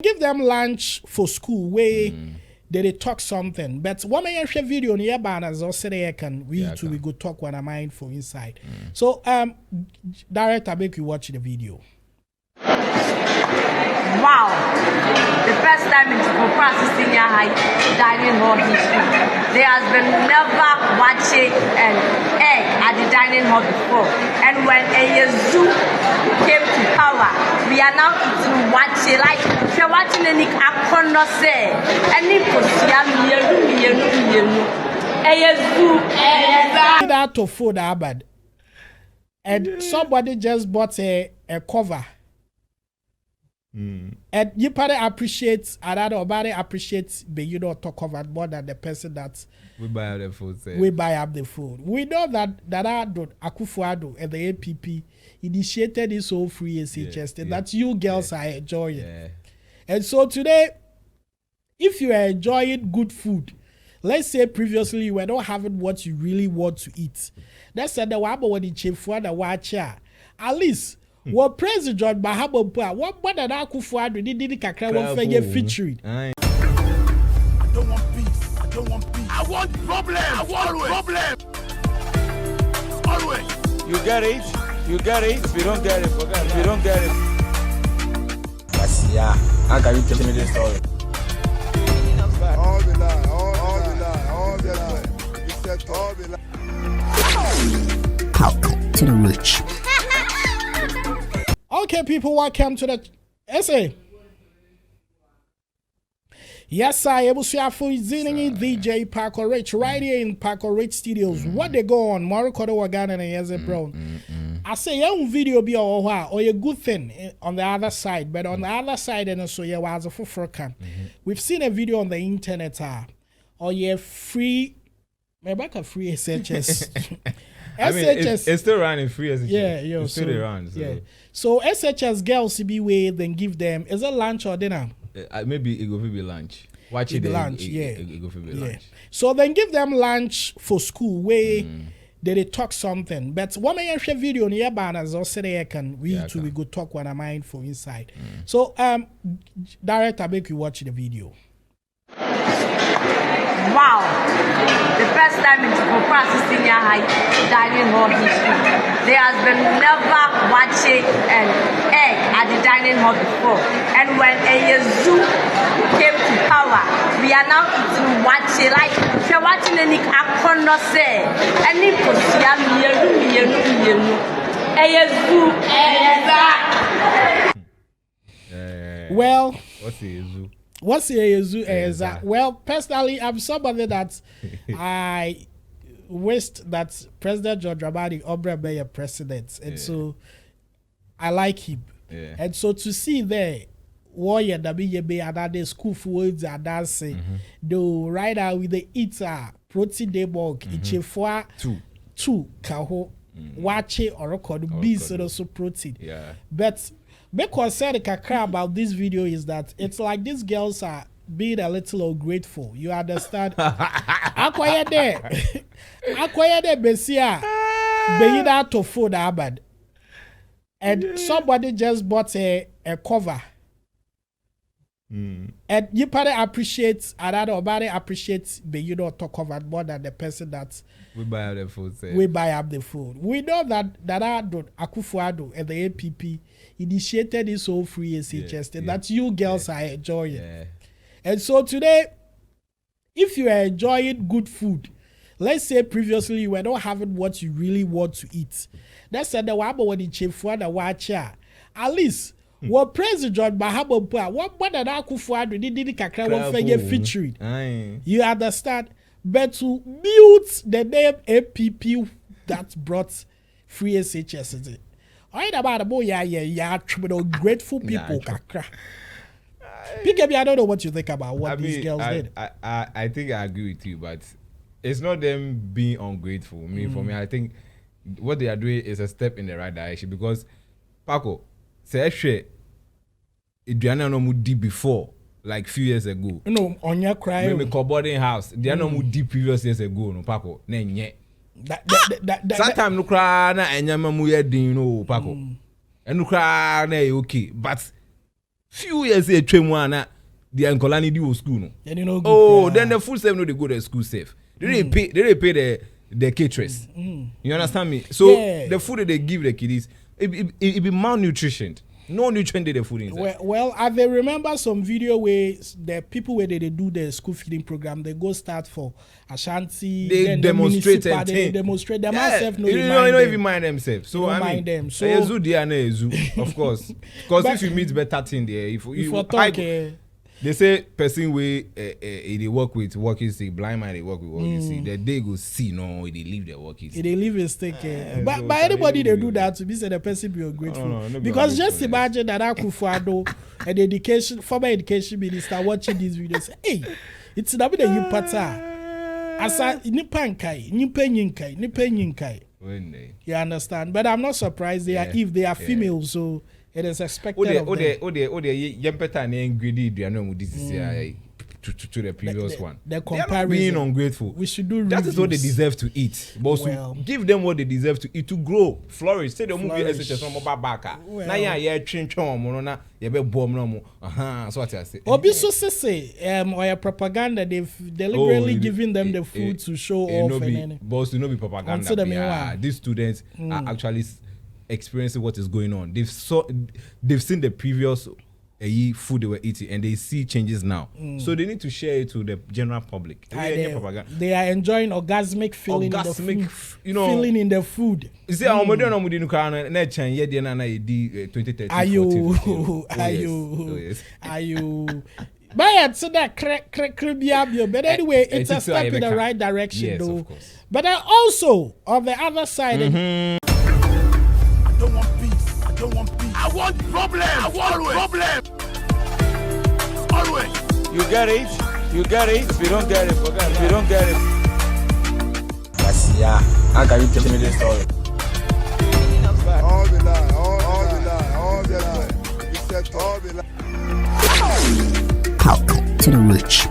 Give them lunch for school where they talk something. But one may share video on your banners or say they can we go talk what I mind for inside. So director, make you watch the video. Wow, the first time in Chipoprasi Senior High dining hall history. There has been never Waakye and egg at the dining hall before. And when a zoo came to power, we are now eating Waakye. Like, if you're watching any acrono say, any posia that to food abad. And somebody just bought a cover. And you probably appreciate but you don't talk about more than the person that we buy up the food. We buy up the food. We know that Akufo-Addo and the APP initiated this whole free SHS that you girls are enjoying. Yeah. And so today, if you are enjoying good food, let's say previously you were not having what you really want to eat. That's the wabo when the chief for the Waakye. At least what President John Mahama what did Akufo-Addo did kakra one fair featuring. I don't want peace. I don't want peace. I want problems. I want problems. Always. You get it. You get it. If you don't get it, forget it. If you don't get it. Yes, yeah. How can you tell me this story? All the lie. All the lie. All the lie. You said all the lie. Power to the rich. Okay, people, welcome to the essay. Yes, I am DJ Paco Rich right here in Paco Rich Studios. What they go on? Morocco, Wagana, and Yeze Brown. I say, young video be or a good thing on the other side, but on the other side, and also, yeah, was a full We've seen a video on the internet, or yeah, free, maybe a free SHS. I mean, it's still running free SHS. Yeah, it's still around. So. Yeah. So SHS girls be way then give them. Is it lunch or dinner? Maybe it go be lunch. Watch it lunch. It go be lunch. So then give them lunch for school where they talk something. But one may share video on your banners or say they can we go talk what I mind for inside. So director, make you watch the video. Wow, the first time in Chipoprasi Senior High dining hall history. There has been never Waakye and egg at the dining hall before. And when a zoo came to power, we are now eating Waakye. Like, if you're watching any acrono say, any posia well, what's the zoo? What's a zoo? Well, personally, I'm somebody that I wished that President John Mahama be a president, and so I like him. Yeah. And so to see there, warrior WB another school foods are dancing, though right out with the eater protein debug, ichefua two kaho Waakye or record bees also protein. Yeah. But because said kakra about this video is that it's like these girls are being a little ungrateful. You understand? Acquire there, Besia, Beida to food abad, and somebody just bought a cover. And you probably appreciate but you don't talk about more than the person that we buy up the food. We buy up the food. We know that Akufo-Addo and the APP initiated this whole free SHS that you girls are enjoying. Yeah. And so today, if you are enjoying good food, let's say previously you were not having what you really want to eat. That's the wabo when the chief for the Waakye. At least what President John Mahama what did Akufo-Addo did kakra one fair featuring. You understand? But to mute the name APP that brought free SHS. I about the boy, yeah, grateful people. PKB, I don't know what you think about what these girls did. I think I agree with you, but it's not them being ungrateful. I mean, for me, I think what they are doing is a step in the right direction because Paco, say actually, it did before. Like few years ago. No, on your cry. Me boarding house. They are not deep previous years ago. No, Paco. Nenye. That time no cry na enyama mu ye din no Paco. And no cry na okay. But Few years a train one the Ankolani do school no. Then you know. Then the food safe no they go to school safe. They pay the caterers. You understand me? So the food that they give the kiddies, it be malnutrition. No nutrient in the food inside. Well, I remember some video where the people where they do the school feeding program, they go start for Ashanti. They demonstrate and they demonstrate them themselves. You don't even mind themselves. So I mean, them. So of course, because if you meet better thing there, if you talk. They say person way they work with work is the blind man they work with work you see the day go see no they leave their work is they leave a stake but by anybody they do that to be said the person be ungrateful no, because just imagine that Akufo-Addo an education former education minister watching these videos say, hey it's not the you pata asa nipa nyinkai you understand but I'm not surprised they are if they are females so it is expected of them. Yempeta and ingredient to the previous one. The comparison. Being ungrateful. We should do that is what they deserve to eat. But give them what they deserve to eat to grow, flourish. Say the movie SHS on mobile baka. Na ya change na ya be bomb no. So what I say. Obiso say or your propaganda they've deliberately given them the food to show off and boss to no be propaganda. These students are actually experiencing what is going on. They've seen the previous food they were eating and they see changes now. So they need to share it to the general public. They are enjoying orgasmic feeling in the food. Feeling in the food. You see, I'm modern on within Ukraine. Next year, 2030. Are you? But so that but anyway, it's a step in the right direction, yes, though. But also on the other side. I don't want peace. I don't want peace. I want problem. I want problem. Always. You get it. You get it. If you don't get it, forget it. If you don't get it. Basia, how can you tell me this story? All the lie. All the lie. All the lie. You said all the lie. Welcome to the Rich